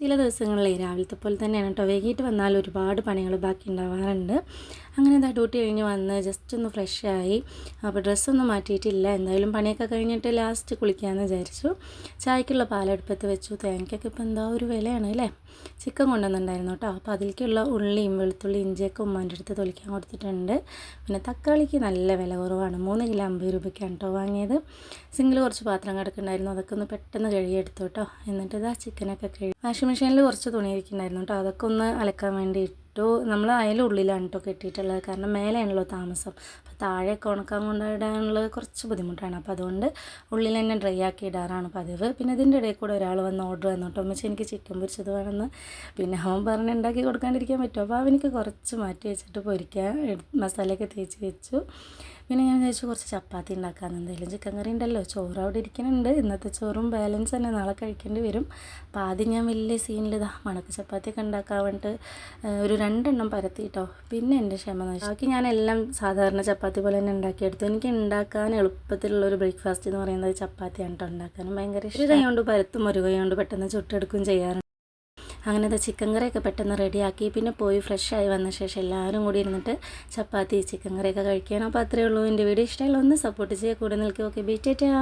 ചില ദിവസങ്ങളിൽ രാവിലത്തെ പോലെ തന്നെയാണ് കേട്ടോ. വൈകിട്ട് വന്നാൽ ഒരുപാട് പണികൾ ബാക്കി ഉണ്ടാവാറുണ്ട്. അങ്ങനെ എന്താ ഡ്യൂട്ടി കഴിഞ്ഞ് വന്ന് ജസ്റ്റ് ഒന്ന് ഫ്രഷായി. അപ്പോൾ ഡ്രസ്സൊന്നും മാറ്റിയിട്ടില്ല. എന്തായാലും പണിയൊക്കെ കഴിഞ്ഞിട്ട് ലാസ്റ്റ് കുളിക്കാമെന്ന് വിചാരിച്ചു. ചായക്കുള്ള പാലെടുപ്പത്ത് വെച്ചു. തേങ്ങയ്ക്കൊക്കെ ഇപ്പോൾ എന്താ ഒരു വിലയാണ് അല്ലേ. ചിക്കൻ കൊണ്ടുവന്നിട്ടുണ്ടായിരുന്നു കേട്ടോ. അപ്പോൾ അതിലേക്കുള്ള ഉള്ളിയും വെളുത്തുള്ളി ഇഞ്ചിയൊക്കെ ഉമ്മാൻ്റെ അടുത്ത് തൊലിക്കാൻ കൊടുത്തിട്ടുണ്ട്. പിന്നെ തക്കാളിക്ക് നല്ല വില കുറവാണ്. 3 കിലോ 50 രൂപയ്ക്കാണ് കേട്ടോ വാങ്ങിയത്. സിങ്കിൽ കുറച്ച് പാത്രം കിടക്കുന്നുണ്ടായിരുന്നു. അതൊക്കെ ഒന്ന് പെട്ടെന്ന് കഴുകിയെടുത്തു കേട്ടോ. എന്നിട്ട് ഇതാ ചിക്കനൊക്കെ കഴുകി വാഷിംഗ് മെഷീനിൽ കുറച്ച് തുണി ഇരിക്കുന്നുണ്ടായിരുന്നു കേട്ടോ. അതൊക്കെ ഒന്ന് അലക്കാൻ വേണ്ടി നമ്മൾ ഉള്ളിലാണ് കേട്ടോ കെട്ടിയിട്ടുള്ളത്. കാരണം മേലെയാണല്ലോ താമസം. അപ്പോൾ താഴെയൊക്കെ ഉണക്കാൻ കൊണ്ടിടാനുള്ളത് കുറച്ച് ബുദ്ധിമുട്ടാണ്. അപ്പോൾ അതുകൊണ്ട് ഉള്ളിൽ തന്നെ ഡ്രൈ ആക്കി ഇടാറാണ് പതിവ്. പിന്നെ ഇതിൻ്റെ ഇടയിൽ കൂടെ ഒരാൾ വന്ന് ഓർഡർ വന്നു കേട്ടോ. അമ്മച്ചി എനിക്ക് ചിക്കൻ പൊരിച്ചത് വേണമെന്ന്. പിന്നെ അവൻ പറഞ്ഞ് ഉണ്ടാക്കി കൊടുക്കാണ്ടിരിക്കാൻ പറ്റുമോ. അപ്പോൾ അവനിക്ക് കുറച്ച് മാറ്റി വെച്ചിട്ട് പൊരിക്കാൻ മസാലയൊക്കെ തേച്ച് വെച്ചു. പിന്നെ ഞാൻ വിചാരിച്ചു കുറച്ച് ചപ്പാത്തി ഉണ്ടാക്കാമെന്ന്. എന്തായാലും ചിക്കൻ കറി ഉണ്ടല്ലോ, ചോറ് അവിടെ ഇരിക്കുന്നുണ്ട്. ഇന്നത്തെ ചോറും ബാലൻസ് തന്നെ നാളെ കഴിക്കേണ്ടി വരും. അപ്പോൾ ആദ്യം ഞാൻ വലിയ സീനിലിതാ മണക്ക് ചപ്പാത്തിയൊക്കെ ഉണ്ടാക്കാൻ വേണ്ടിയിട്ട് ഒരു 2 എണ്ണം പരത്തി കേട്ടോ. പിന്നെ എൻ്റെ ക്ഷമ നശിച്ചു. ബാക്കി ഞാനെല്ലാം സാധാരണ ചപ്പാത്തി പോലെ തന്നെ ഉണ്ടാക്കിയെടുത്തു. എനിക്ക് ഉണ്ടാക്കാൻ എളുപ്പത്തിലുള്ളൊരു ബ്രേക്ക്ഫാസ്റ്റ് എന്ന് പറയുന്നത് ചപ്പാത്തിയാണ് കേട്ടോ. ഉണ്ടാക്കാനും ഭയങ്കര ഇഷ്ടം. ഒരു കൈ കൊണ്ട് പരത്തും ഒരു കൈ കൊണ്ട് പെട്ടെന്ന് ചുട്ടെടുക്കുകയും ചെയ്യാറുണ്ട്. അങ്ങനത്തെ ചിക്കൻ കറിയൊക്കെ പെട്ടെന്ന് റെഡിയാക്കി പിന്നെ പോയി ഫ്രഷായി വന്ന ശേഷം എല്ലാവരും കൂടി ഇരുന്നിട്ട് ചപ്പാത്തി ചിക്കൻ കറിയൊക്കെ കഴിക്കണം. അപ്പോൾ അത്രയേ ഉള്ളൂ. എൻ്റെ വീഡിയോ ഇഷ്ടമുള്ള ഒന്ന് സപ്പോർട്ട് ചെയ്യുക, കൂടെ നിൽക്കുക. Okay, bye Tata.